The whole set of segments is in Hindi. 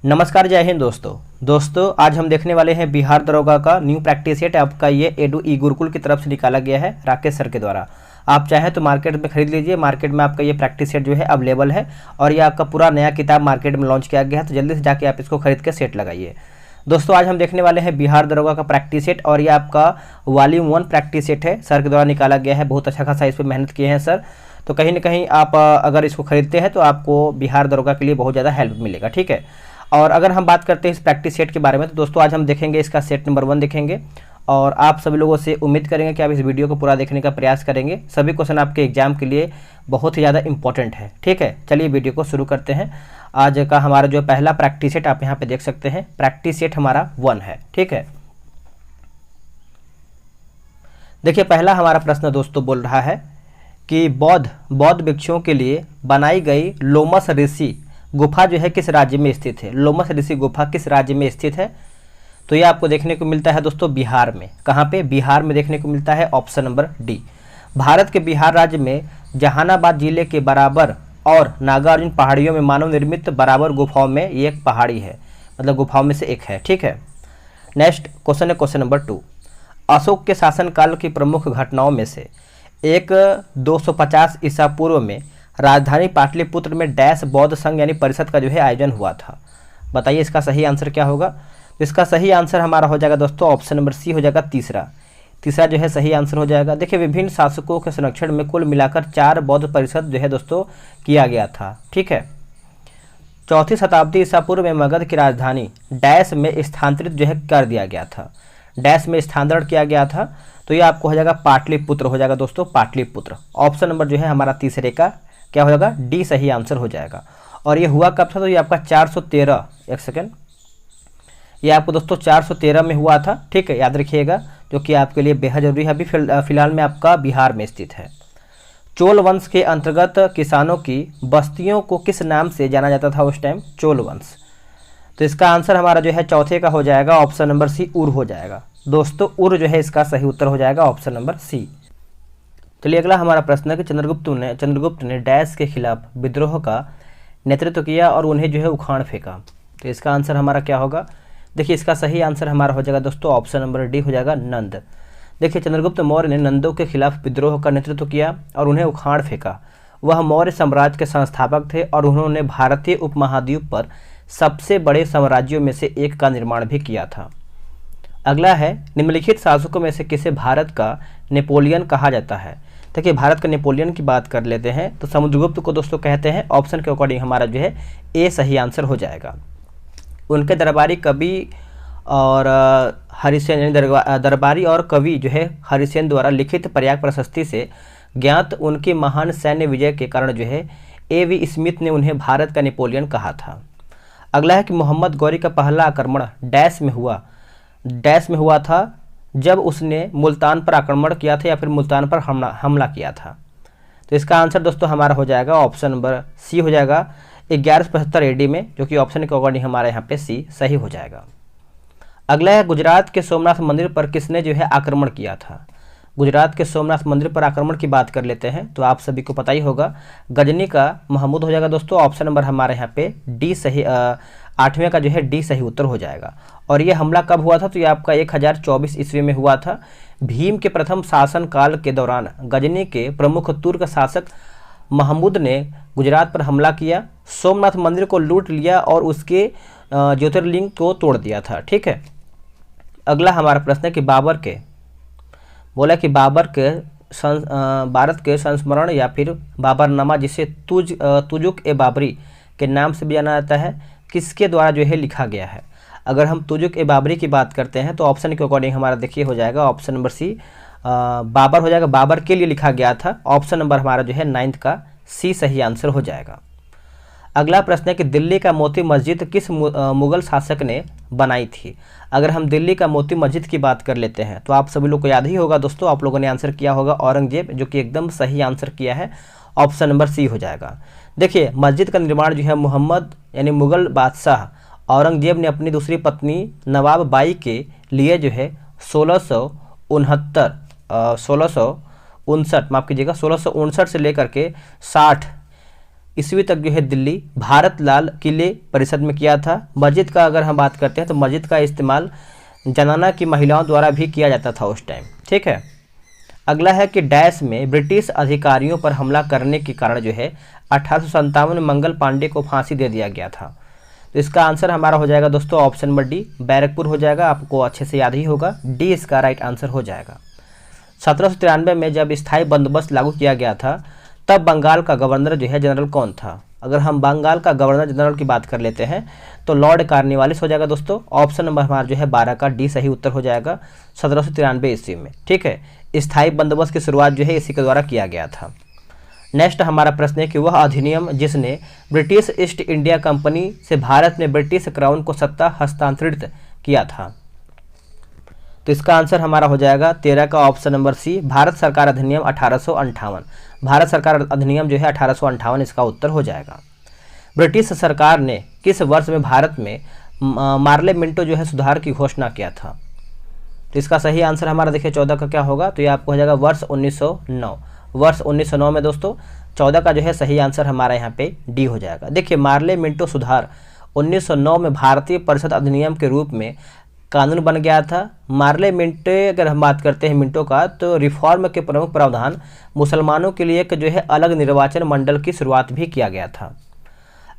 नमस्कार, जय हिंद दोस्तों आज हम देखने वाले हैं बिहार दरोगा का न्यू प्रैक्टिस सेट। आपका ये एडू ई गुरुकुल की तरफ से निकाला गया है राकेश सर के द्वारा। आप चाहें तो मार्केट में खरीद लीजिए। मार्केट में आपका ये प्रैक्टिस सेट जो है अवेलेबल है और ये आपका पूरा नया किताब मार्केट में लॉन्च किया गया है, तो जल्दी से जाके आप इसको खरीद के सेट लगाइए। दोस्तों आज हम देखने वाले हैं बिहार दरोगा का प्रैक्टिस सेट और ये आपका वॉल्यूम 1 प्रैक्टिस सेट है, सर के द्वारा निकाला गया है। बहुत अच्छा खासा इस पर मेहनत किए हैं सर, तो कहीं ना कहीं आप अगर इसको खरीदते हैं तो आपको बिहार दरोगा के लिए बहुत ज़्यादा हेल्प मिलेगा। ठीक है, और अगर हम बात करते हैं इस प्रैक्टिस सेट के बारे में, तो दोस्तों आज हम देखेंगे इसका सेट नंबर 1 देखेंगे और आप सभी लोगों से उम्मीद करेंगे कि आप इस वीडियो को पूरा देखने का प्रयास करेंगे। सभी क्वेश्चन आपके एग्जाम के लिए बहुत ही ज़्यादा इंपॉर्टेंट है। ठीक है, चलिए वीडियो को शुरू करते हैं। आज का हमारा जो पहला प्रैक्टिस सेट आप यहाँ पे देख सकते हैं, प्रैक्टिस सेट हमारा 1 है। ठीक है, देखिए पहला हमारा प्रश्न दोस्तों बोल रहा है कि बौद्ध भिक्षुओं के लिए बनाई गई लोमस ऋषि गुफा जो है किस राज्य में स्थित है। लोमस ऋषि गुफा किस राज्य में स्थित है, तो ये आपको देखने को मिलता है दोस्तों बिहार में। कहाँ पे? बिहार में देखने को मिलता है, ऑप्शन नंबर डी। भारत के बिहार राज्य में जहानाबाद जिले के बराबर और नागार्जुन पहाड़ियों में मानव निर्मित बराबर गुफाओं में ये एक पहाड़ी है, मतलब गुफाओं में से एक है। ठीक है, नेक्स्ट क्वेश्चन है क्वेश्चन नंबर 2। अशोक के शासनकाल की प्रमुख घटनाओं में से एक 250 ईसा पूर्व में राजधानी पाटलिपुत्र में डैश बौद्ध संघ यानी परिषद का जो है आयोजन हुआ था। बताइए इसका सही आंसर क्या होगा। तो इसका सही आंसर हमारा हो जाएगा दोस्तों ऑप्शन नंबर सी हो जाएगा, तीसरा जो है सही आंसर हो जाएगा। देखिए विभिन्न शासकों के संरक्षण में कुल मिलाकर 4 बौद्ध परिषद जो है दोस्तों किया गया था। ठीक है, 4वीं शताब्दी ईसा पूर्व में मगध की राजधानी डैश में स्थानांतरित जो है कर दिया गया था, डैश में स्थानांतरण किया गया था। तो ये आपको हो जाएगा पाटलिपुत्र हो जाएगा दोस्तों, पाटलिपुत्र। ऑप्शन नंबर जो है हमारा तीसरे का क्या हो जाएगा, डी सही आंसर हो जाएगा। और ये हुआ कब था, तो ये आपका 413, एक सेकेंड, ये आपको दोस्तों 413 में हुआ था। ठीक है, याद रखिएगा, जो कि आपके लिए बेहद जरूरी है। अभी फिलहाल में आपका बिहार में स्थित है। चोल वंश के अंतर्गत किसानों की बस्तियों को किस नाम से जाना जाता था उस टाइम? चोल वंश। तो इसका आंसर हमारा जो है चौथे का हो जाएगा, ऑप्शन नंबर सी, उर हो जाएगा दोस्तों। उर जो है इसका सही उत्तर हो जाएगा, ऑप्शन नंबर सी। चलिए अगला हमारा प्रश्न है कि चंद्रगुप्त ने डैश के खिलाफ विद्रोह का नेतृत्व किया और उन्हें जो है उखाड़ फेंका। तो इसका आंसर हमारा क्या होगा। देखिए इसका सही आंसर हमारा हो जाएगा दोस्तों ऑप्शन नंबर डी हो जाएगा, नंद। देखिए चंद्रगुप्त मौर्य ने नंदों के खिलाफ विद्रोह का नेतृत्व किया और उन्हें उखाड़ फेंका। वह मौर्य साम्राज्य के संस्थापक थे और उन्होंने भारतीय उपमहाद्वीप पर सबसे बड़े साम्राज्यों में से एक का निर्माण भी किया था। अगला है, निम्नलिखित शासकों में से किसे भारत का नेपोलियन कहा जाता है। देखिए भारत का नेपोलियन की बात कर लेते हैं तो समुद्रगुप्त को दोस्तों कहते हैं। ऑप्शन के अकॉर्डिंग हमारा जो है ए सही आंसर हो जाएगा। उनके दरबारी कवि और हरिसेन दरबारी और कवि जो है हरिसेन द्वारा लिखित प्रयाग प्रशस्ति से ज्ञात उनकी महान सैन्य विजय के कारण जो है ए.वी. स्मिथ ने उन्हें भारत का नेपोलियन कहा था। अगला है कि मोहम्मद गौरी का पहला आक्रमण डैश में हुआ था जब उसने मुल्तान पर आक्रमण किया था या फिर मुल्तान पर हमला किया था। तो इसका आंसर दोस्तों हमारा हो जाएगा ऑप्शन नंबर सी हो जाएगा, 1175 एडी में, जो कि ऑप्शन के अकॉर्डिंग हमारे यहाँ पे सी सही हो जाएगा। अगला है, गुजरात के सोमनाथ मंदिर पर किसने जो है आक्रमण किया था। गुजरात के सोमनाथ मंदिर पर आक्रमण की बात कर लेते हैं तो आप सभी को पता ही होगा, गजनी का महमूद हो जाएगा दोस्तों। ऑप्शन नंबर हमारे यहाँ पे डी सही, 8वें का जो है डी सही उत्तर हो जाएगा। और ये हमला कब हुआ था, तो ये आपका 1024 ईस्वी में हुआ था। भीम के प्रथम शासनकाल के दौरान गजनी के प्रमुख तुर्क शासक महमूद ने गुजरात पर हमला किया, सोमनाथ मंदिर को लूट लिया और उसके ज्योतिर्लिंग को तोड़ दिया था। ठीक है, अगला हमारा प्रश्न है कि बाबर के भारत के संस्मरण या फिर बाबरनामा, जिसे तुजुक ए बाबरी के नाम से भी जाना जाता है, किसके द्वारा जो है लिखा गया है। अगर हम तुजुक ए बाबरी की बात करते हैं तो ऑप्शन के अकॉर्डिंग हमारा देखिए हो जाएगा ऑप्शन नंबर सी, बाबर हो जाएगा, बाबर के लिए लिखा गया था। ऑप्शन नंबर हमारा जो है 9 का सी सही आंसर हो जाएगा। अगला प्रश्न है कि दिल्ली का मोती मस्जिद किस मुगल शासक ने बनाई थी। अगर हम दिल्ली का मोती मस्जिद की बात कर लेते हैं तो आप सभी लोग को याद ही होगा दोस्तों, आप लोगों ने आंसर किया होगा औरंगजेब, जो कि एकदम सही आंसर किया है, ऑप्शन नंबर सी हो जाएगा। देखिए मस्जिद का निर्माण जो है मुहम्मद यानी मुगल बादशाह औरंगजेब ने अपनी दूसरी पत्नी नवाब बाई के लिए जो है 1659 माफ़ कीजिएगा 1659 से लेकर के 60 ईस्वी तक जो है दिल्ली भारत लाल किले परिषद में किया था। मस्जिद का अगर हम बात करते हैं तो मस्जिद का इस्तेमाल जनाना की महिलाओं द्वारा भी किया जाता था उस टाइम, ठीक है। अगला है कि डैश में ब्रिटिश अधिकारियों पर हमला करने के कारण जो है 1857 में मंगल पांडे को फांसी दे दिया गया था। तो इसका आंसर हमारा हो जाएगा दोस्तों ऑप्शन नंबर डी, बैरकपुर हो जाएगा। आपको अच्छे से याद ही होगा, डी इसका राइट आंसर हो जाएगा। 1793 में जब स्थायी बंदोबस्त लागू किया गया था तब बंगाल का गवर्नर जो है जनरल कौन था? अगर हम बंगाल का गवर्नर जनरल की बात कर लेते हैं तो लॉर्ड कार्नवालिस हो जाएगा दोस्तों। ऑप्शन नंबर हमारा जो है 12 का डी सही उत्तर हो जाएगा 1793 ईस्वी में, ठीक है। स्थायी बंदोबस्त की शुरुआत जो है इसी के द्वारा किया गया था। नेक्स्ट हमारा प्रश्न है कि वह अधिनियम जिसने ब्रिटिश ईस्ट इंडिया कंपनी से भारत में ब्रिटिश क्राउन को सत्ता हस्तांतरित किया था। तो इसका आंसर हमारा हो जाएगा 13 का ऑप्शन नंबर सी, भारत सरकार अधिनियम 1858। भारत सरकार अधिनियम जो है 1858 इसका उत्तर हो जाएगा। ब्रिटिश सरकार ने किस वर्ष में भारत में मार्ले मिंटो जो है सुधार की घोषणा किया था? तो इसका सही आंसर हमारा देखिए 14 का क्या होगा, तो ये आपको हो जाएगा वर्ष 1909। वर्ष 1909 में दोस्तों 14 का जो है सही आंसर हमारा यहाँ पे डी हो जाएगा। देखिए मार्ले मिंटो सुधार 1909 में भारतीय परिषद अधिनियम के रूप में कानून बन गया था। मार्ले मिंटो अगर हम बात करते हैं मिंटो का, तो रिफॉर्म के प्रमुख प्रावधान मुसलमानों के लिए एक जो है अलग निर्वाचन मंडल की शुरुआत भी किया गया था।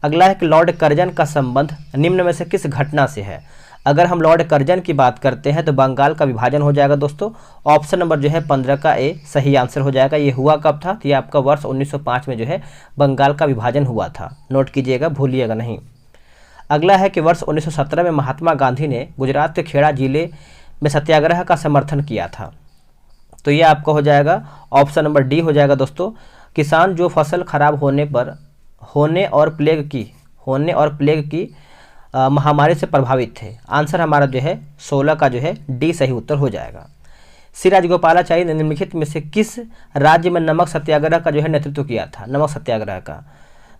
अगला है कि लॉर्ड कर्जन का संबंध निम्न में से किस घटना से है? अगर हम लॉर्ड कर्जन की बात करते हैं तो बंगाल का विभाजन हो जाएगा दोस्तों। ऑप्शन नंबर जो है 15 का ए सही आंसर हो जाएगा। ये हुआ कब था? तो ये आपका वर्ष 1905 में जो है बंगाल का विभाजन हुआ था, नोट कीजिएगा, भूलिएगा नहीं। अगला है कि वर्ष 1917 में महात्मा गांधी ने गुजरात के खेड़ा जिले में सत्याग्रह का समर्थन किया था। तो ये आपका हो जाएगा ऑप्शन नंबर डी हो जाएगा दोस्तों। किसान जो फसल खराब होने और प्लेग की महामारी से प्रभावित थे। आंसर हमारा जो है 16 का जो है डी सही उत्तर हो जाएगा। श्री राजगोपालाचारी ने निम्नलिखित में से किस राज्य में नमक सत्याग्रह का जो है नेतृत्व किया था? नमक सत्याग्रह का।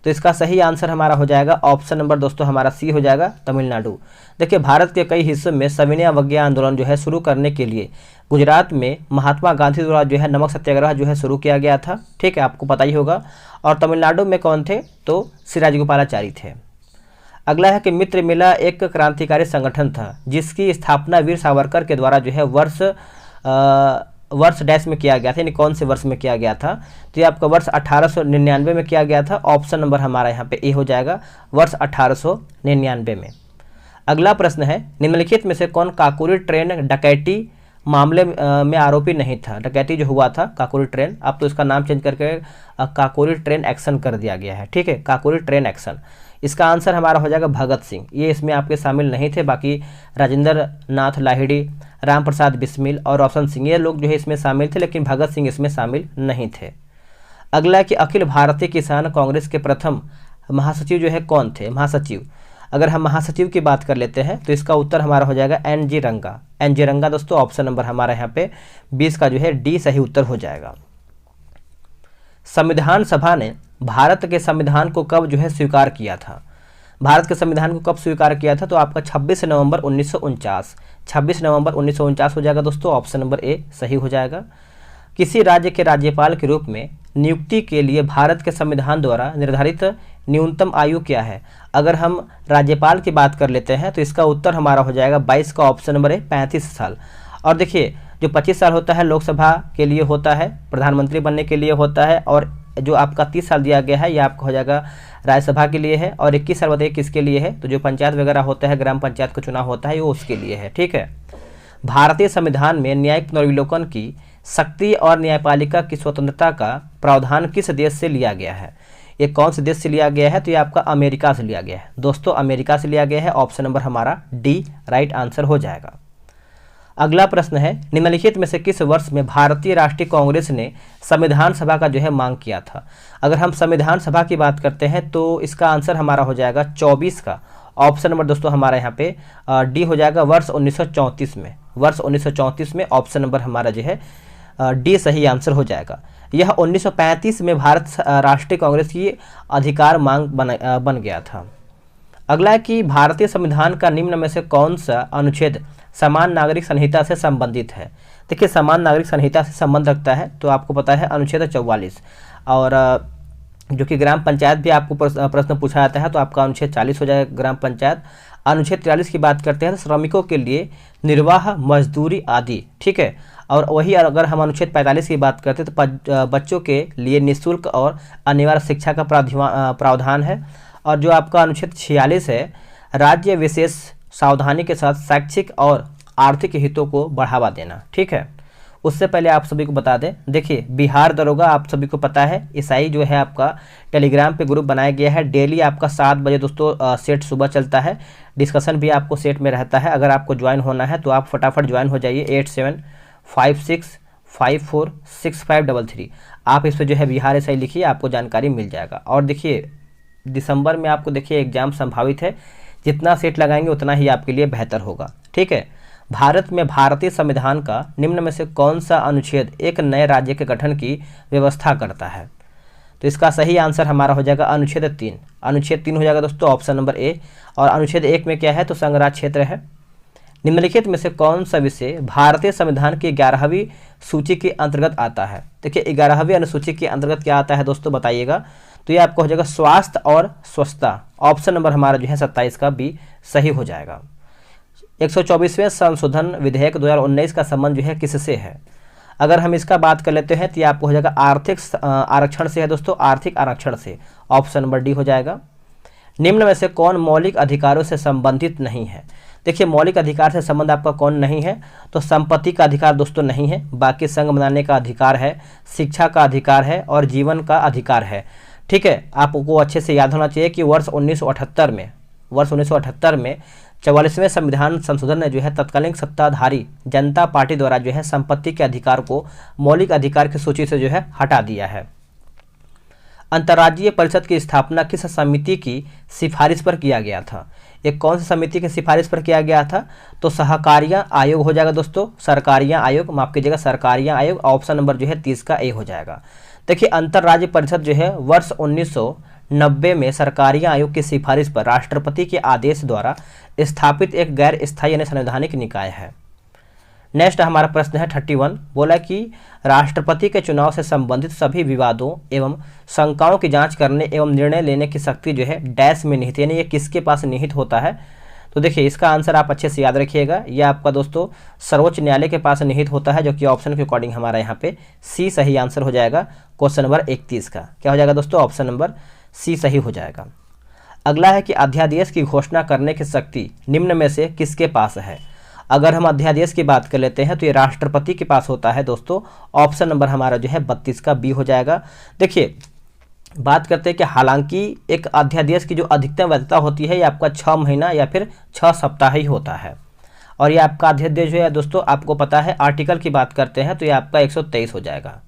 तो इसका सही आंसर हमारा हो जाएगा ऑप्शन नंबर दोस्तों हमारा सी हो जाएगा, तमिलनाडु। देखिए भारत के कई हिस्सों में सविनय अवज्ञा आंदोलन जो है शुरू करने के लिए गुजरात में महात्मा गांधी द्वारा जो है नमक सत्याग्रह जो है शुरू किया गया था, ठीक है, आपको पता ही होगा। और तमिलनाडु में कौन थे? तो श्री राजगोपालाचारी थे। अगला है कि मित्र मेला एक क्रांतिकारी संगठन था जिसकी स्थापना वीर सावरकर के द्वारा जो है वर्ष डैश में किया गया था, यानी कौन से वर्ष में किया गया था? तो ये आपका वर्ष 1899 में किया गया था। ऑप्शन नंबर हमारा यहाँ पे ए हो जाएगा, वर्ष 1899 में। अगला प्रश्न है निम्नलिखित में से कौन काकोरी ट्रेन डकैती मामले में आरोपी नहीं था? डकैती जो हुआ था काकोरी ट्रेन, अब तो इसका नाम चेंज करके काकोरी ट्रेन एक्शन कर दिया गया है, ठीक है, काकोरी ट्रेन एक्शन। इसका आंसर हमारा हो जाएगा भगत सिंह। ये इसमें आपके शामिल नहीं थे, बाकी राजेंद्र नाथ लाहिड़ी, राम प्रसाद बिस्मिल और रोशन सिंह ये लोग जो है इसमें शामिल थे, लेकिन भगत सिंह इसमें शामिल नहीं थे। अगला कि अखिल भारतीय किसान कांग्रेस के प्रथम महासचिव जो है कौन थे? महासचिव, अगर हम महासचिव की बात कर लेते हैं तो इसका उत्तर हमारा हो जाएगा एन.जी. रंगा। एन.जी. रंगा दोस्तों, ऑप्शन नंबर हमारा यहाँ पे 20 का जो है डी सही उत्तर हो जाएगा। संविधान सभा ने भारत के संविधान को कब जो है स्वीकार किया था? भारत के संविधान को कब स्वीकार किया था? तो आपका 26 नवंबर 1949। 26 नवंबर 1949 हो जाएगा दोस्तों, ऑप्शन नंबर ए सही हो जाएगा। किसी राज्य के राज्यपाल के रूप में नियुक्ति के लिए भारत के संविधान द्वारा निर्धारित न्यूनतम आयु क्या है? अगर हम राज्यपाल की बात कर लेते हैं तो इसका उत्तर हमारा हो जाएगा 22 का ऑप्शन नंबर है 35 साल। और देखिए जो 25 साल होता है लोकसभा के लिए होता है, प्रधानमंत्री बनने के लिए होता है, और जो आपका 30 साल दिया गया है ये आपका हो जाएगा राज्यसभा के लिए है, और 21 साल बताइए किसके लिए है? तो जो पंचायत वगैरह होता है, ग्राम पंचायत का चुनाव होता है, वो उसके लिए है, ठीक है। भारतीय संविधान में न्यायिक पुनर्विलोकन की शक्ति और न्यायपालिका की स्वतंत्रता का प्रावधान किस देश से लिया गया है? ये कौन से देश से लिया गया है? तो ये आपका अमेरिका से लिया गया है दोस्तों, अमेरिका से लिया गया है। ऑप्शन नंबर हमारा डी राइट आंसर हो जाएगा। अगला प्रश्न है निम्नलिखित में से किस वर्ष में भारतीय राष्ट्रीय कांग्रेस ने संविधान सभा का जो है मांग किया था? अगर हम संविधान सभा की बात करते हैं तो इसका आंसर हमारा हो जाएगा 24 का ऑप्शन नंबर दोस्तों हमारा यहाँ पे डी हो जाएगा, वर्ष 1934 में। वर्ष 1934 में ऑप्शन नंबर हमारा जो है डी सही आंसर हो जाएगा। यह 1935 में भारत राष्ट्रीय कांग्रेस की अधिकार मांग बन गया था। अगला है कि भारतीय संविधान का निम्न में से कौन सा अनुच्छेद समान नागरिक संहिता से संबंधित है? देखिए समान नागरिक संहिता से संबंध रखता है तो आपको पता है अनुच्छेद 44, और जो कि ग्राम पंचायत भी आपको प्रश्न पूछा जाता है, तो आपका अनुच्छेद 40 हो जाएगा ग्राम पंचायत। अनुच्छेद 43 की बात करते हैं तो श्रमिकों के लिए निर्वाह, मजदूरी आदि, ठीक है। और वही अगर हम अनुच्छेद 45 की बात करते हैं तो बच्चों के लिए निःशुल्क और अनिवार्य शिक्षा का प्रावधान है। और जो आपका अनुच्छेद 46 है, राज्य विशेष सावधानी के साथ शैक्षिक और आर्थिक हितों को बढ़ावा देना, ठीक है। उससे पहले आप सभी को बता दें, देखिए बिहार दरोगा आप सभी को पता है, ईसाई जो है आपका टेलीग्राम पे ग्रुप बनाया गया है। डेली आपका 7 बजे दोस्तों सेट सुबह चलता है, डिस्कशन भी आपको सेट में रहता है। अगर आपको ज्वाइन होना है तो आप फटाफट ज्वाइन हो जाइए। 8756546533 आप इस पर जो है बिहार ईसाई लिखिए, आपको जानकारी मिल जाएगा। और देखिए दिसंबर में आपको देखिए एग्जाम संभावित है, जितना सेट लगाएंगे उतना ही आपके लिए बेहतर होगा, ठीक है। भारत में भारतीय संविधान का निम्न में से कौन सा अनुच्छेद एक नए राज्य के गठन की व्यवस्था करता है? तो इसका सही आंसर हमारा हो जाएगा अनुच्छेद 3। अनुच्छेद 3 हो जाएगा दोस्तों ऑप्शन नंबर ए। और अनुच्छेद 1 में क्या है, तो संघराज्य क्षेत्र है। निम्नलिखित में से कौन सा विषय भारतीय संविधान की 11वीं सूची के अंतर्गत आता है? देखिए 11वीं अनुसूची के अंतर्गत क्या आता है दोस्तों, बताइएगा। तो ये आपको हो जाएगा स्वास्थ्य और स्वच्छता। ऑप्शन नंबर हमारा जो है 27 का बी सही हो जाएगा। 124वें संशोधन विधेयक 2019 का संबंध जो है किससे है? अगर हम इसका बात कर लेते हैं तो ये आपको हो जाएगा आर्थिक आरक्षण से है दोस्तों, आर्थिक आरक्षण से। ऑप्शन नंबर डी हो जाएगा। निम्न में से कौन मौलिक अधिकारों से संबंधित नहीं है? देखिए मौलिक अधिकार से संबंध आपका कौन नहीं है, तो संपत्ति का अधिकार दोस्तों नहीं है, बाकी संघ बनाने का अधिकार है, शिक्षा का अधिकार है और जीवन का अधिकार है, ठीक है। आपको अच्छे से याद होना चाहिए कि वर्ष 1978 में 44वें संविधान संशोधन ने जो है तत्कालीन सत्ताधारी जनता पार्टी द्वारा जो है संपत्ति के अधिकार को मौलिक अधिकार की सूची से जो है हटा दिया है। अंतर्राज्यीय परिषद की स्थापना किस समिति की सिफारिश पर किया गया था? एक कौन सी समिति की सिफारिश पर किया गया था? तो सहकारिता आयोग हो जाएगा दोस्तों, सरकारिया आयोग, माफ कीजिएगा सरकारिया आयोग। ऑप्शन नंबर जो है 30 का ए हो जाएगा। देखिए अंतर्राज्यीय परिषद जो है वर्ष 1990 में सरकारिया आयोग की सिफारिश पर राष्ट्रपति के आदेश द्वारा स्थापित एक गैर स्थायी यानी संवैधानिक निकाय है। नेक्स्ट हमारा प्रश्न है 31, बोला कि राष्ट्रपति के चुनाव से संबंधित सभी विवादों एवं शंकाओं की जांच करने एवं निर्णय लेने की शक्ति जो है डैश में निहित, यानी ये किसके पास निहित होता है? तो देखिए इसका आंसर आप अच्छे से याद रखिएगा, यह आपका दोस्तों सर्वोच्च न्यायालय के पास निहित होता है, जो कि ऑप्शन के अकॉर्डिंग हमारा यहाँ पे सी सही आंसर हो जाएगा। क्वेश्चन नंबर 31 का क्या हो जाएगा दोस्तों? ऑप्शन नंबर सी सही हो जाएगा। अगला है कि अध्यादेश की घोषणा करने की शक्ति निम्न में से किसके पास है? अगर हम अध्यादेश की बात कर लेते हैं तो ये राष्ट्रपति के पास होता है दोस्तों। ऑप्शन नंबर हमारा जो है 32 का बी हो जाएगा। देखिए बात करते हैं कि हालांकि एक अध्यादेश की जो अधिकतम वैधता होती है ये आपका 6 महीना या फिर 6 सप्ताह ही होता है। और ये आपका अध्यादेश जो है दोस्तों आपको पता है, आर्टिकल की बात करते हैं तो ये आपका 123 हो जाएगा।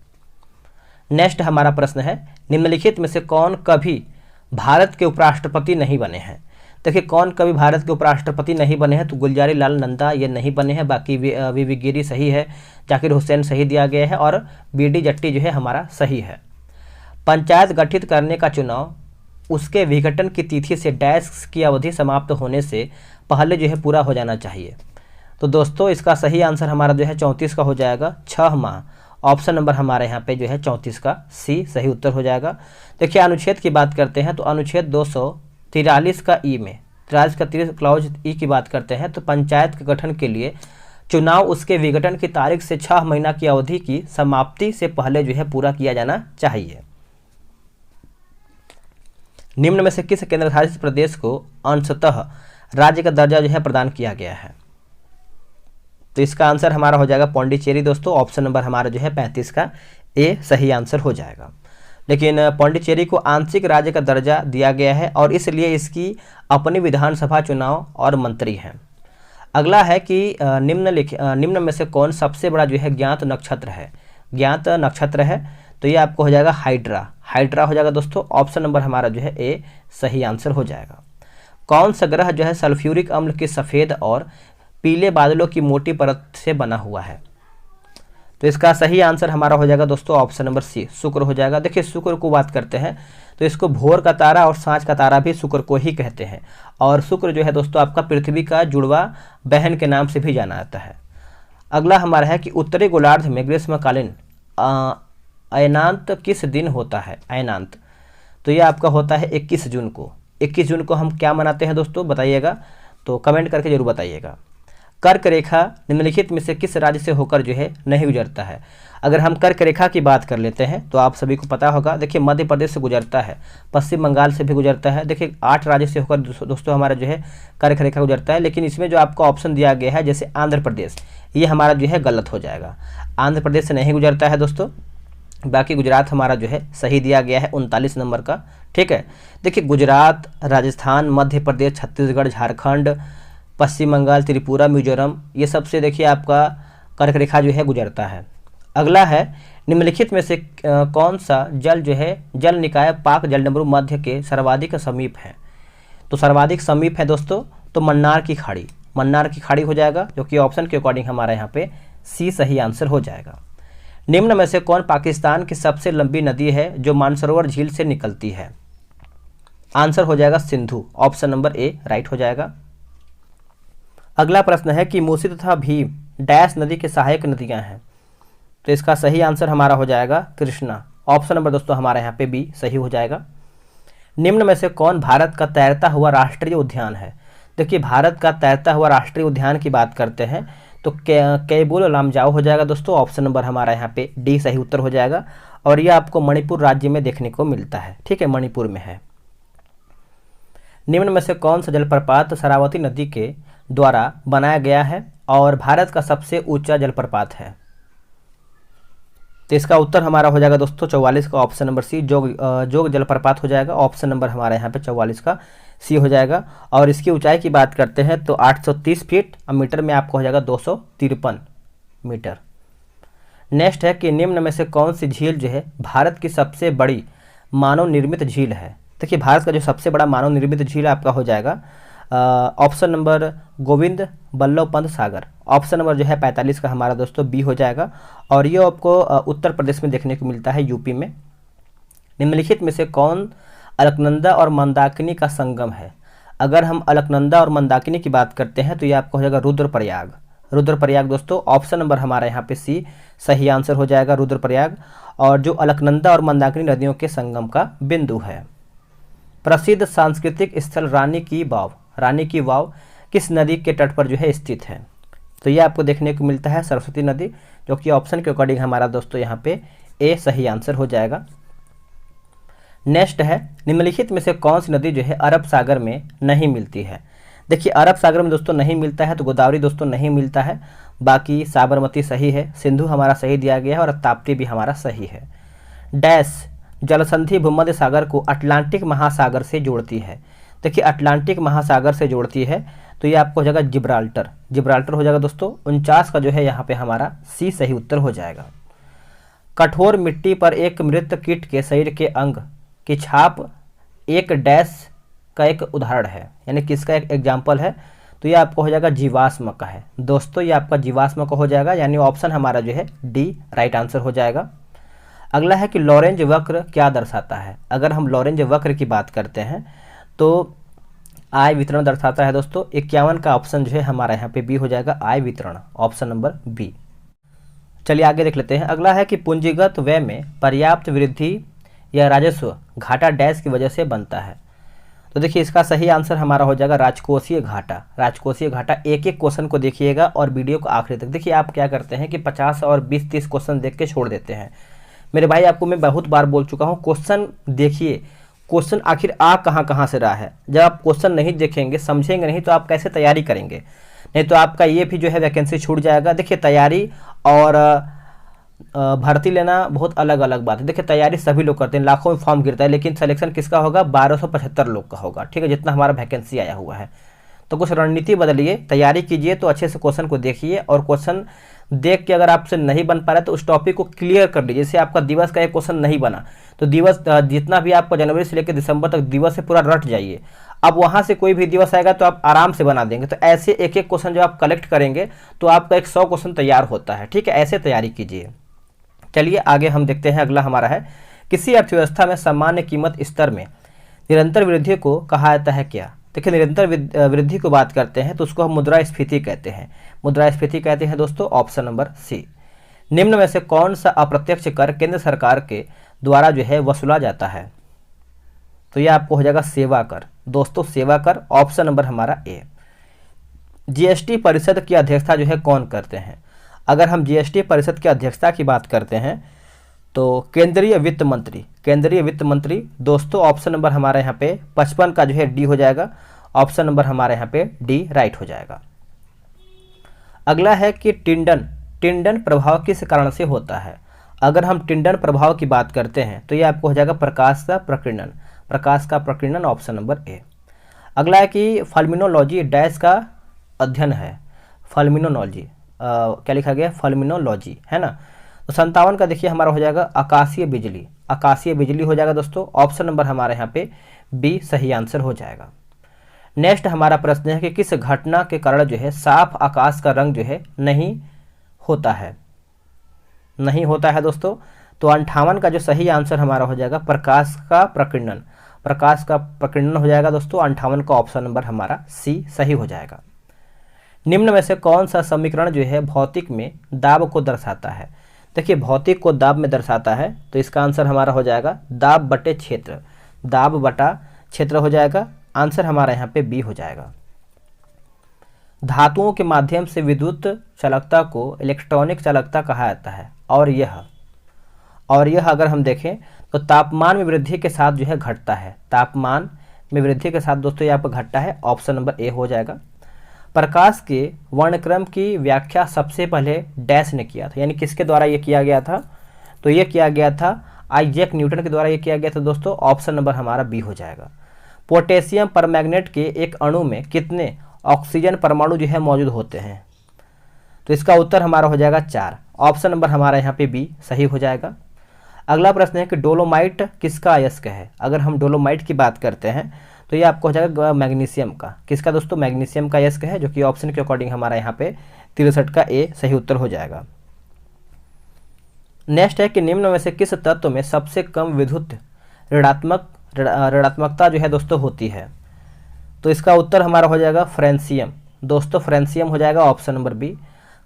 नेक्स्ट हमारा प्रश्न है, निम्नलिखित में से कौन कभी भारत के उपराष्ट्रपति नहीं बने हैं? देखिए कौन कभी भारत के उपराष्ट्रपति नहीं बने हैं? तो गुलजारी लाल नंदा ये नहीं बने हैं, बाकी वी गिरी सही है, जाकिर हुसैन सही दिया गया है और बीडी जट्टी जो है हमारा सही है। पंचायत गठित करने का चुनाव उसके विघटन की तिथि से डैश की अवधि समाप्त होने से पहले जो है पूरा हो जाना चाहिए। तो दोस्तों इसका सही आंसर हमारा जो है 34 का हो जाएगा, 6 माह। ऑप्शन नंबर हमारे यहाँ पे जो है 34 का सी सही उत्तर हो जाएगा। देखिए अनुच्छेद की बात करते हैं तो अनुच्छेद 243 का ई में 43 का 30 क्लॉज ई की बात करते हैं तो पंचायत के गठन के लिए चुनाव उसके विघटन की तारीख से 6 महीना की अवधि की समाप्ति से पहले जो है पूरा किया जाना चाहिए। निम्न में से किस केंद्रशासित प्रदेश को अंशतः राज्य का दर्जा जो है प्रदान किया गया है? तो इसका आंसर हमारा हो जाएगा पौंडीचेरी दोस्तों। ऑप्शन नंबर हमारा जो है 35 का ए सही आंसर हो जाएगा। लेकिन पौंडीचेरी को आंशिक राज्य का दर्जा दिया गया है और इसलिए इसकी अपनी विधानसभा चुनाव और मंत्री हैं। अगला है कि निम्न में से कौन सबसे बड़ा जो है ज्ञात नक्षत्र है? ज्ञात नक्षत्र है तो ये आपको हो जाएगा हाइड्रा, हाइड्रा हो जाएगा दोस्तों। ऑप्शन नंबर हमारा जो है ए सही आंसर हो जाएगा। कौन सा ग्रह जो है सल्फ्यूरिक अम्ल के सफ़ेद और पीले बादलों की मोटी परत से बना हुआ है? तो इसका सही आंसर हमारा हो जाएगा दोस्तों ऑप्शन नंबर सी शुक्र हो जाएगा। देखिए शुक्र को बात करते हैं तो इसको भोर का तारा और सांझ का तारा भी शुक्र को ही कहते हैं। और शुक्र जो है दोस्तों आपका पृथ्वी का जुड़वा बहन के नाम से भी जाना जाता है। अगला हमारा है कि उत्तरी गोलार्ध में ग्रीष्मकालीन अयनांत किस दिन होता है? अयनांत तो ये आपका होता है 21 जून को। 21 जून को हम क्या मनाते हैं दोस्तों, बताइएगा, तो कमेंट करके जरूर बताइएगा। कर्क रेखा निम्नलिखित में से किस राज्य से होकर जो है नहीं गुजरता है। अगर हम कर्क रेखा की बात कर लेते हैं तो आप सभी को पता होगा, देखिए मध्य प्रदेश से गुजरता है, पश्चिम बंगाल से भी गुजरता है। देखिए 8 राज्य से होकर दोस्तों हमारा जो है कर्क रेखा गुजरता है। लेकिन इसमें जो आपको ऑप्शन दिया गया है जैसे आंध्र प्रदेश, ये हमारा जो है गलत हो जाएगा। आंध्र प्रदेश से नहीं गुजरता है दोस्तों। बाकी गुजरात हमारा जो है सही दिया गया है 39 नंबर का। ठीक है, देखिए गुजरात, राजस्थान, मध्य प्रदेश, छत्तीसगढ़, झारखंड, पश्चिम बंगाल, त्रिपुरा, मिजोरम, ये सबसे देखिए आपका कर्क रेखा जो है गुजरता है। अगला है निम्नलिखित में से कौन सा जल जो है जल निकाय पाक जलडमरू मध्य के सर्वाधिक समीप है। तो सर्वाधिक समीप है दोस्तों तो मन्नार की खाड़ी, मन्नार की खाड़ी हो जाएगा, जो कि ऑप्शन के अकॉर्डिंग हमारा यहाँ पे सी सही आंसर हो जाएगा। निम्न में से कौन पाकिस्तान की सबसे लंबी नदी है जो मानसरोवर झील से निकलती है। आंसर हो जाएगा Sindhu, option number A right हो जाएगा। अगला प्रश्न है कि मूसी तथा भीम डैश नदी के सहायक नदियां हैं। तो इसका सही आंसर हमारा हो जाएगा कृष्णा, ऑप्शन नंबर दोस्तों हमारे यहाँ पे बी सही हो जाएगा। निम्न में से कौन भारत का तैरता हुआ राष्ट्रीय उद्यान है। देखिए भारत का तैरता हुआ राष्ट्रीय उद्यान की बात करते हैं तो कैबुल लामजाओ हो जाएगा दोस्तों, ऑप्शन नंबर हमारा यहाँ पे डी सही उत्तर हो जाएगा। और यह आपको मणिपुर राज्य में देखने को मिलता है। ठीक है, मणिपुर में है। निम्न में से कौन सा जलप्रपात शरावती नदी के द्वारा बनाया गया है और भारत का सबसे ऊंचा जलप्रपात है। तो इसका उत्तर हमारा हो जाएगा दोस्तों 44 का ऑप्शन नंबर सी, जोग जलप्रपात हो जाएगा, ऑप्शन नंबर हमारे यहाँ पे 44 का सी हो जाएगा। और इसकी ऊंचाई की बात करते हैं तो 830 फीट, और मीटर में आपको हो जाएगा 253 मीटर। नेक्स्ट है कि निम्न में से कौन सी झील जो है भारत की सबसे बड़ी मानव निर्मित झील है। देखिए भारत का जो सबसे बड़ा मानव निर्मित झील आपका हो जाएगा option number Govind Ballabh Pant Sagar, option number जो है 45 का हमारा दोस्तों बी हो जाएगा। और ये आपको उत्तर प्रदेश में देखने को मिलता है, यूपी में। निम्नलिखित में से कौन अलकनंदा और मंदाकिनी का संगम है। अगर हम अलकनंदा और मंदाकिनी की बात करते हैं तो ये आपको हो जाएगा रुद्रप्रयाग, रुद्रप्रयाग दोस्तों, ऑप्शन नंबर हमारा यहाँ पे सी सही आंसर हो जाएगा रुद्रप्रयाग। और जो अलकनंदा और मंदाकिनी नदियों के संगम का बिंदु है। प्रसिद्ध सांस्कृतिक स्थल रानी की वाव, रानी की वाव किस नदी के तट पर जो है स्थित है। तो ये आपको देखने को मिलता है सरस्वती नदी, जो कि ऑप्शन के अकॉर्डिंग हमारा दोस्तों यहाँ पे ए सही आंसर हो जाएगा। नेक्स्ट है निम्नलिखित में से कौन सी नदी जो है अरब सागर में नहीं मिलती है। देखिए अरब सागर में दोस्तों नहीं मिलता है तो गोदावरी दोस्तों नहीं मिलता है, बाकी साबरमती सही है, सिंधु हमारा सही दिया गया है और ताप्ती भी हमारा सही है। डैश जलसंधि भूमध्य सागर को अटलांटिक महासागर से जोड़ती है। देखिए अटलांटिक महासागर से जोड़ती है तो ये आपको हो जाएगा जिब्राल्टर, जिब्राल्टर हो जाएगा दोस्तों। 49 का जो है यहाँ पे हमारा सी सही उत्तर हो जाएगा। कठोर मिट्टी पर एक मृत कीट के शरीर के अंग की छाप एक डैश का एक उदाहरण है, यानी किसका एक एग्जाम्पल है। तो ये आपको हो जाएगा जीवाश्म का है दोस्तों, ये आपका जीवाश्म का हो जाएगा, यानी ऑप्शन हमारा जो है डी राइट आंसर हो जाएगा। अगला है कि लॉरेंज वक्र क्या दर्शाता है। अगर हम लॉरेंज वक्र की बात करते हैं तो आय वितरण दर्शाता है दोस्तों। 51 का ऑप्शन जो है हमारा यहाँ पे बी हो जाएगा, आय वितरण, ऑप्शन नंबर बी। चलिए आगे देख लेते हैं। अगला है कि पूंजीगत व्यय में पर्याप्त वृद्धि या राजस्व घाटा डैश की वजह से बनता है। तो देखिए इसका सही आंसर हमारा हो जाएगा राजकोषीय घाटा, राजकोषीय घाटा। एक एक क्वेश्चन को देखिएगा और वीडियो को आखिरी तक देखिए। आप क्या करते हैं कि 50 और 20-30 क्वेश्चन देख के छोड़ देते हैं। मेरे भाई आपको मैं बहुत बार बोल चुका हूँ, क्वेश्चन देखिए, क्वेश्चन आखिर आ कहाँ से रहा है। जब आप क्वेश्चन नहीं देखेंगे, समझेंगे नहीं, तो आप कैसे तैयारी करेंगे। नहीं तो आपका ये भी जो है वैकेंसी छूट जाएगा। देखिए तैयारी और भर्ती लेना बहुत अलग अलग बात है। देखिए तैयारी सभी लोग करते हैं, लाखों में फॉर्म गिरता है, लेकिन सिलेक्शन किसका होगा, 1275 लोग का होगा। ठीक है, जितना हमारा वैकेंसी आया हुआ है। तो कुछ रणनीति बदलिए, तैयारी कीजिए, तो अच्छे से क्वेश्चन को देखिए और क्वेश्चन देख के अगर आपसे नहीं बन पा रहा है तो उस टॉपिक को क्लियर कर लीजिए। जैसे आपका दिवस का एक क्वेश्चन नहीं बना तो दिवस जितना भी आपका जनवरी से लेकर दिसंबर तक दिवस से पूरा रट जाइए। अब वहाँ से कोई भी दिवस आएगा तो आप आराम से बना देंगे। तो ऐसे एक एक क्वेश्चन जब आप कलेक्ट करेंगे तो आपका एक 100 क्वेश्चन तैयार होता है। ठीक है, ऐसे तैयारी कीजिए। चलिए आगे हम देखते हैं। अगला हमारा है किसी अर्थव्यवस्था में सामान्य कीमत स्तर में निरंतर वृद्धि को कहा जाता है क्या। देखिए निरंतर वृद्धि को बात करते हैं तो उसको हम मुद्रास्फीति कहते हैं, मुद्रास्फीति कहते हैं दोस्तों, ऑप्शन नंबर सी। निम्न में से कौन सा अप्रत्यक्ष कर केंद्र सरकार के द्वारा जो है वसूला जाता है। तो ये आपको हो जाएगा सेवा कर। दोस्तों सेवा कर ऑप्शन नंबर हमारा ए। जीएसटी परिषद की अध्यक्षता जो है कौन करते हैं? अगर हम जीएसटी परिषद की अध्यक्षता की बात करते हैं तो केंद्रीय वित्त मंत्री, केंद्रीय वित्त मंत्री। दोस्तों ऑप्शन नंबर हमारे यहाँ पे 55 का जो है डी हो जाएगा। ऑप्शन नंबर हमारे यहाँ पे डी राइट हो जाएगा। अगला है कि टिंडन प्रभाव किस कारण से होता है? अगर हम टिंडन प्रभाव की बात करते हैं तो ये आपको हो जाएगा प्रकाश का प्रकीर्णन, प्रकाश का प्रकीर्णन ऑप्शन नंबर ए। अगला है कि फल्मिनोलॉजी डैश का अध्ययन है। फल्मिनोलॉजी क्या लिखा गया? फल्मिनोलॉजी है ना। तो 57 का देखिए हमारा हो जाएगा आकाशीय बिजली, आकाशीय बिजली हो जाएगा दोस्तों। ऑप्शन नंबर हमारे यहाँ पे बी सही आंसर हो जाएगा। नेक्स्ट हमारा प्रश्न है कि किस घटना के कारण जो है साफ आकाश का रंग जो है नहीं होता है? नहीं होता है दोस्तों। तो 58 का जो सही आंसर हमारा हो जाएगा प्रकाश का प्रकीर्णन, प्रकाश का प्रकीर्णन हो जाएगा दोस्तों। 58 का ऑप्शन नंबर हमारा सी सही हो जाएगा। निम्न में से कौन सा समीकरण जो है भौतिक में दाब को दर्शाता है? देखिए भौतिक को दाब में दर्शाता है तो इसका आंसर हमारा हो जाएगा दाब बटे क्षेत्र, दाब बटा क्षेत्र हो जाएगा। आंसर हमारा यहाँ पे बी हो जाएगा। धातुओं के माध्यम से विद्युत चालकता को इलेक्ट्रॉनिक चालकता कहा जाता है। और यह अगर हम देखें तो तापमान में वृद्धि के साथ जो है घटता है, तापमान में वृद्धि के साथ दोस्तों ये आपका घटता है। ऑप्शन नंबर ए हो जाएगा। प्रकाश के वर्णक्रम की व्याख्या सबसे पहले डैश ने किया था, यानी किसके द्वारा ये किया गया था? तो ये किया गया था आइजैक न्यूटन के द्वारा ये किया गया था दोस्तों। ऑप्शन नंबर हमारा बी हो जाएगा। पोटेशियम परमैंगनेट के एक अणु में कितने ऑक्सीजन परमाणु जो है मौजूद होते हैं? तो इसका उत्तर हमारा हो जाएगा 4। ऑप्शन नंबर हमारा यहाँ पे बी सही हो जाएगा। अगला प्रश्न है कि डोलोमाइट किसका अयस्क है? अगर हम डोलोमाइट की बात करते हैं तो ये आपको हो जाएगा मैग्नीशियम का। किसका दोस्तों? मैग्नीशियम का अयस्क है, जो कि ऑप्शन के अकॉर्डिंग हमारा यहाँ पे 63 का ए सही उत्तर हो जाएगा। नेक्स्ट है कि निम्न में से किस तत्व में सबसे कम विद्युत ऋणात्मकता जो है दोस्तों होती है? तो इसका उत्तर हमारा हो जाएगा फ्रेंसियम। दोस्तों फ्रेंसियम हो जाएगा ऑप्शन नंबर बी।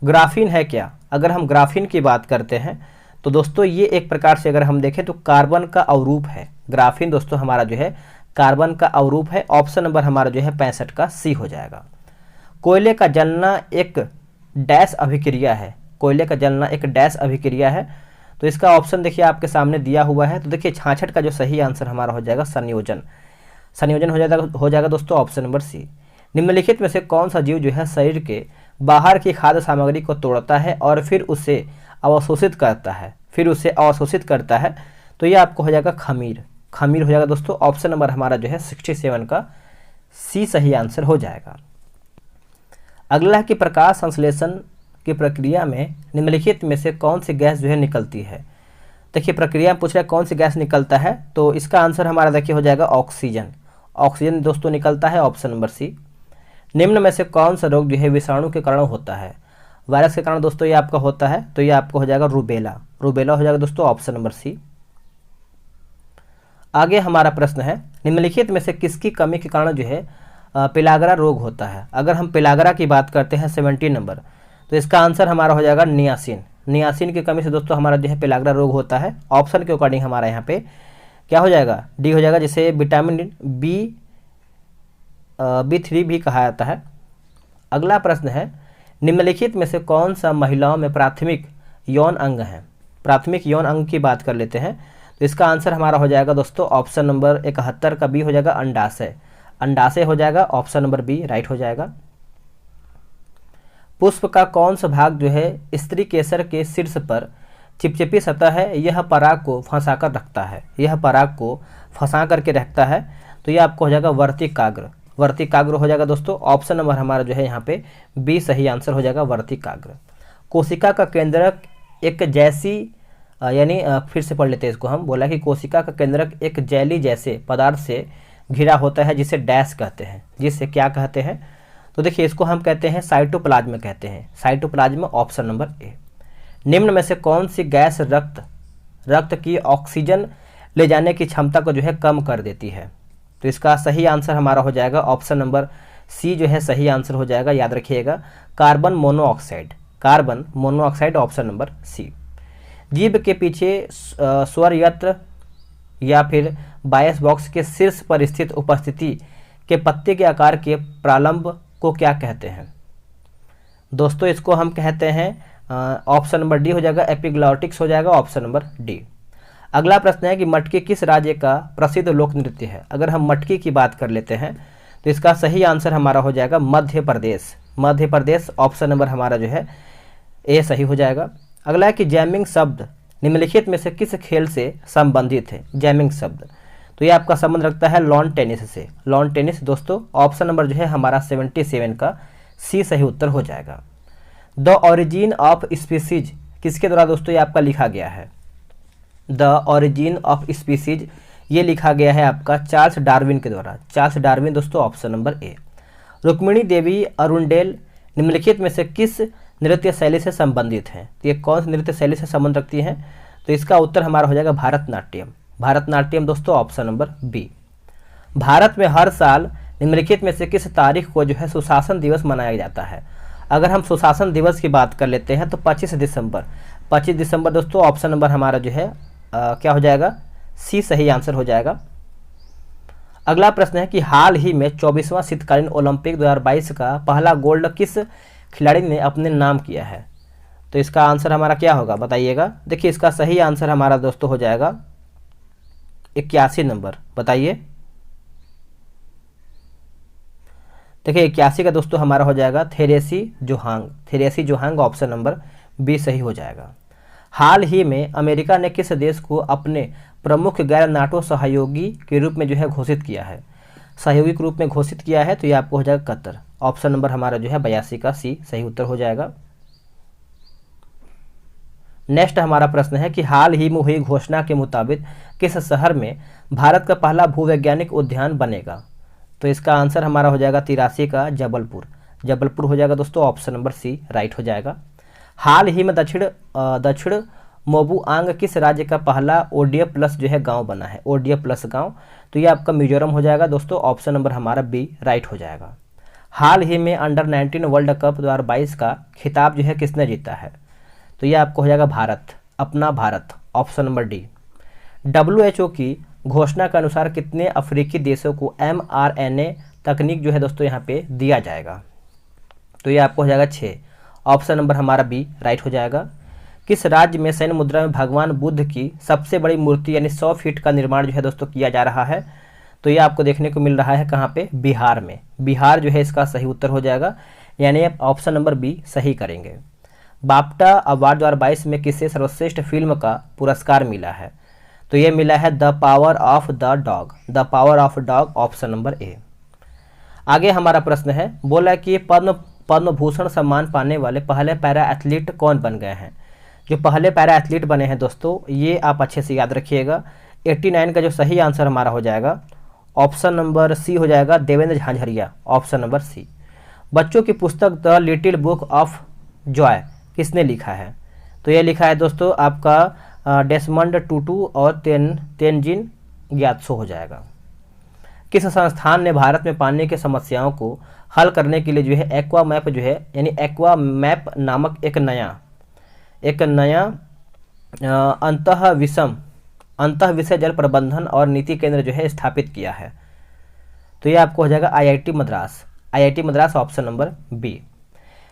ग्राफीन है क्या? अगर हम ग्राफीन की बात करते हैं तो दोस्तों ये एक प्रकार से अगर हम देखें तो कार्बन का अवरूप है। ग्राफीन दोस्तों हमारा जो है कार्बन का अवरूप है। ऑप्शन नंबर हमारा जो है 65 का सी हो जाएगा। कोयले का जलना एक डैश अभिक्रिया है, कोयले का जलना एक डैश अभिक्रिया है। तो इसका ऑप्शन देखिए आपके सामने दिया हुआ है। तो देखिए 66 का जो सही आंसर हमारा हो जाएगा संयोजन, संयोजन हो जाएगा दोस्तों। Option number C. निम्नलिखित में से कौन सा जीव जो है शरीर के बाहर की खाद्य सामग्री को तोड़ता है और फिर उसे अवशोषित करता है? तो ये आपको हो जाएगा खमीर, खमीर हो जाएगा दोस्तों। ऑप्शन नंबर हमारा जो है 67 का सी सही आंसर हो जाएगा। अगला है कि प्रकाश संश्लेषण की प्रक्रिया में निम्नलिखित में से कौन सी गैस जो है निकलती है? देखिए प्रक्रिया में पूछ रहा है कौन सी गैस निकलता है, तो इसका आंसर हमारा देखिए हो जाएगा ऑक्सीजन। ऑक्सीजन दोस्तों निकलता है। Option number C. निम्न में से कौन सा रोग जो है विषाणु के कारण होता है? वायरस के कारण दोस्तों ये आपका होता है। तो ये आपका हो जाएगा रूबेला, रूबेला हो जाएगा दोस्तों। Option number C. आगे हमारा प्रश्न है निम्नलिखित में से किसकी कमी के कारण जो है पेलाग्रा रोग होता है? अगर हम पेलाग्रा की बात करते हैं 70 नंबर, तो इसका आंसर हमारा हो जाएगा नियासिन। नियासिन की कमी से दोस्तों हमारा जो है पेलाग्रा रोग होता है। ऑप्शन के अकॉर्डिंग हमारा यहाँ पे क्या हो जाएगा? डी हो जाएगा, जिसे विटामिन B3 भी कहा जाता है। अगला प्रश्न है निम्नलिखित में से कौन सा महिलाओं में प्राथमिक यौन अंग है? प्राथमिक यौन अंग की बात कर लेते हैं तो इसका आंसर हमारा हो जाएगा दोस्तों ऑप्शन नंबर 71 का बी हो जाएगा अंडाशय, अंडाशय हो जाएगा। ऑप्शन नंबर बी राइट हो जाएगा। पुष्प का कौन सा भाग जो है स्त्री केसर के शीर्ष पर चिपचिपी सतह है? यह पराग को फंसा कर रखता है, यह पराग को फंसा करके रखता है। तो यह आपको हो जाएगा वर्तिकाग्र, वर्तिकाग्र हो जाएगा दोस्तों। ऑप्शन नंबर हमारा जो है यहाँ पे बी सही आंसर हो जाएगा वर्तिकाग्र। कोशिका का केंद्रक एक जैसी यानी फिर से पढ़ लेते हैं इसको। हम बोला कि कोशिका का केंद्रक एक जेली जैसे पदार्थ से घिरा होता है जिसे डैश कहते हैं, जिससे क्या कहते हैं? तो देखिए इसको हम कहते हैं साइटोप्लाज्म कहते हैं, साइटोप्लाज्म। Option number A. निम्न में से कौन सी गैस रक्त की ऑक्सीजन ले जाने की क्षमता को जो है कम कर देती है? तो इसका सही आंसर हमारा हो जाएगा ऑप्शन नंबर सी जो है सही आंसर हो जाएगा। याद रखिएगा carbon monoxide, carbon monoxide. Option number C. जीभ के पीछे स्वर यंत्र या फिर बायस बॉक्स के शीर्ष पर स्थित उपस्थिति के पत्ते के आकार के प्रालंब को क्या कहते हैं? दोस्तों इसको हम कहते हैं ऑप्शन नंबर डी हो जाएगा, एपिग्लॉटिक्स हो जाएगा ऑप्शन नंबर डी। अगला प्रश्न है कि मटकी किस राज्य का प्रसिद्ध लोक नृत्य है? अगर हम मटकी की बात कर लेते हैं तो इसका सही आंसर हमारा हो जाएगा मध्य प्रदेश। मध्य प्रदेश ऑप्शन नंबर हमारा जो है ए सही हो जाएगा। अगला है कि जैमिंग शब्द निम्नलिखित में से किस खेल से संबंधित है? जैमिंग शब्द, तो ये आपका संबंध रखता है लॉन टेनिस से। लॉन टेनिस दोस्तों ऑप्शन नंबर जो है हमारा 77 का सी सही उत्तर हो जाएगा। द ओरिजिन ऑफ स्पीसीज किसके द्वारा दोस्तों ये आपका लिखा गया है? द ओरिजिन ऑफ स्पीसीज ये लिखा गया है आपका चार्ल्स डार्विन के द्वारा। चार्ल्स डार्विन दोस्तों option number A. Rukmini Devi Arundale निम्नलिखित में से किस नृत्य शैली से संबंधित हैं? तो ये कौन सी नृत्य शैली से संबंध रखती हैं? तो इसका उत्तर हमारा हो जाएगा भारतनाट्यम। भारतनाट्यम दोस्तों ऑप्शन नंबर बी। भारत में हर साल निम्नलिखित में से किस तारीख को जो है सुशासन दिवस मनाया जाता है? अगर हम सुशासन दिवस की बात कर लेते हैं तो 25 दिसंबर। 25 दिसंबर दोस्तों ऑप्शन नंबर हमारा जो है क्या हो जाएगा? सी सही आंसर हो जाएगा। अगला प्रश्न है कि हाल ही में 24वां शीतकालीन ओलंपिक 2022 का पहला गोल्ड किस खिलाड़ी ने अपने नाम किया है? तो इसका आंसर हमारा क्या होगा बताइएगा। देखिए इसका सही आंसर हमारा दोस्तों हो जाएगा 81 नंबर। बताइए, देखिए 81 का दोस्तों हमारा हो जाएगा Therese Johaug. Therese Johaug option number B सही हो जाएगा। हाल ही में अमेरिका ने किस देश को अपने प्रमुख गैर नाटो सहयोगी के रूप में जो है घोषित किया है? सहयोगी के रूप में घोषित किया है तो ये आपको हो जाएगा कतर। ऑप्शन नंबर हमारा जो है 82 का सी सही उत्तर हो जाएगा। नेक्स्ट हमारा प्रश्न है कि हाल ही में हुई घोषणा के मुताबिक किस शहर में भारत का पहला भूवैज्ञानिक उद्यान बनेगा? तो इसका आंसर हमारा हो जाएगा 83 का जबलपुर। जबलपुर हो जाएगा दोस्तों ऑप्शन नंबर सी राइट हो जाएगा। हाल ही में दक्षिण मोबुआंग किस राज्य का पहला ओडीएफ प्लस जो है गांव बना है? ओडीएफ प्लस गांव, तो ये आपका मिजोरम हो जाएगा दोस्तों। ऑप्शन नंबर हमारा बी राइट हो जाएगा। हाल ही में अंडर 19 वर्ल्ड कप 2022 का खिताब जो है किसने जीता है? तो ये आपको हो जाएगा भारत, अपना Bharat. Option number D. WHO की घोषणा के अनुसार कितने अफ्रीकी देशों को mRNA तकनीक जो है दोस्तों यहाँ पे दिया जाएगा? तो ये आपको हो जाएगा 6। ऑप्शन नंबर हमारा बी राइट हो जाएगा। किस राज्य में सैन्य मुद्रा में भगवान बुद्ध की सबसे बड़ी मूर्ति यानी 100 फीट का निर्माण जो है दोस्तों किया जा रहा है? तो ये आपको देखने को मिल रहा है कहाँ पे? बिहार में। बिहार जो है इसका सही उत्तर हो जाएगा, यानी आप ऑप्शन नंबर बी सही करेंगे। बाफ्टा अवार्ड 2022 में किसे सर्वश्रेष्ठ फिल्म का पुरस्कार मिला है? तो ये मिला है the power of the dog. The power of dog option number A. आगे हमारा प्रश्न है, बोला कि पद्म भूषण सम्मान पाने वाले पहले पैरा एथलीट कौन बन गए हैं? जो पहले पैरा एथलीट बने हैं दोस्तों ये आप अच्छे से याद रखिएगा। 89 का जो सही आंसर हमारा हो जाएगा ऑप्शन नंबर सी हो जाएगा, Devendra Jhajharia. Option number C. बच्चों की पुस्तक the little book of joy किसने लिखा है? तो ये लिखा है दोस्तों आपका डेसमंड टूटू और तेनजिन ग्यात्सो हो जाएगा। किस संस्थान ने भारत में पानी की समस्याओं को हल करने के लिए जो है एक्वा मैप जो है यानी एक्वा मैप नामक एक नया अंतः विषय जल प्रबंधन और नीति केंद्र जो है स्थापित किया है? तो ये आपको हो जाएगा IIT Madras. IIT Madras option number B.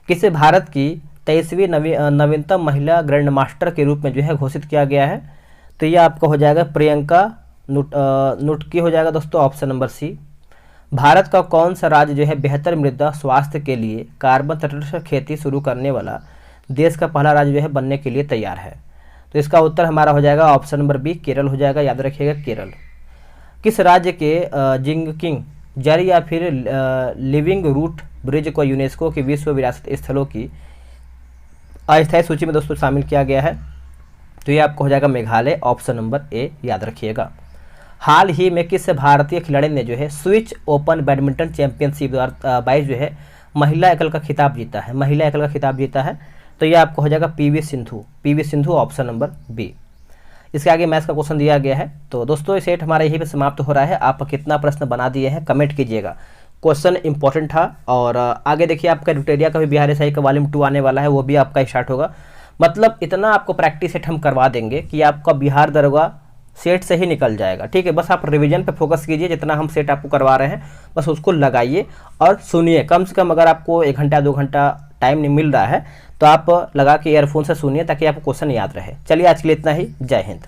किसे भारत की 23वीं नवीनतम महिला ग्रैंड मास्टर के रूप में जो है घोषित किया गया है? तो ये आपको हो जाएगा प्रियंका नुटकी हो जाएगा दोस्तों। ऑप्शन नंबर सी। भारत का कौन सा राज्य जो है बेहतर मृदा स्वास्थ्य के लिए कार्बन तटस्थ खेती शुरू करने वाला देश का पहला राज्य जो है बनने के लिए तैयार है? तो इसका उत्तर हमारा हो जाएगा ऑप्शन नंबर बी केरल हो जाएगा। याद रखिएगा केरल। किस राज्य के जिंगकिंग जर या फिर लिविंग रूट ब्रिज को यूनेस्को की विश्व विरासत स्थलों की अस्थायी सूची में दोस्तों शामिल किया गया है? तो ये आपको हो जाएगा मेघालय। ऑप्शन नंबर ए याद रखिएगा। हाल ही में किस भारतीय खिलाड़ी ने जो है स्विच ओपन बैडमिंटन चैंपियनशिप 2022 जो है महिला एकल का खिताब जीता है? महिला एकल का खिताब जीता है तो ये आपको हो जाएगा PV Sindhu. PV Sindhu option number B. इसके आगे मैथ्स का क्वेश्चन दिया गया है। तो दोस्तों ये सेट हमारा यहीं पे समाप्त हो रहा है। आप कितना प्रश्न बना दिए हैं कमेंट कीजिएगा। क्वेश्चन इंपॉर्टेंट था। और आगे देखिए आपका ट्यूटोरियल का भी बिहार एसआई का वॉल्यूम 2 आने वाला है, वो भी आपका स्टार्ट होगा। मतलब इतना आपको प्रैक्टिस सेट हम करवा देंगे कि आपका बिहार दरोगा सेट से ही निकल जाएगा। ठीक है, बस आप रिवीजन पे फोकस कीजिए, जितना हम सेट आपको करवा रहे हैं बस उसको लगाइए और सुनिए। कम से कम अगर आपको 1 घंटा 2 घंटा टाइम नहीं मिल रहा है तो आप लगा के ईयरफोन से सुनिए ताकि आपको क्वेश्चन याद रहे। चलिए आज के लिए इतना ही, जय हिंद।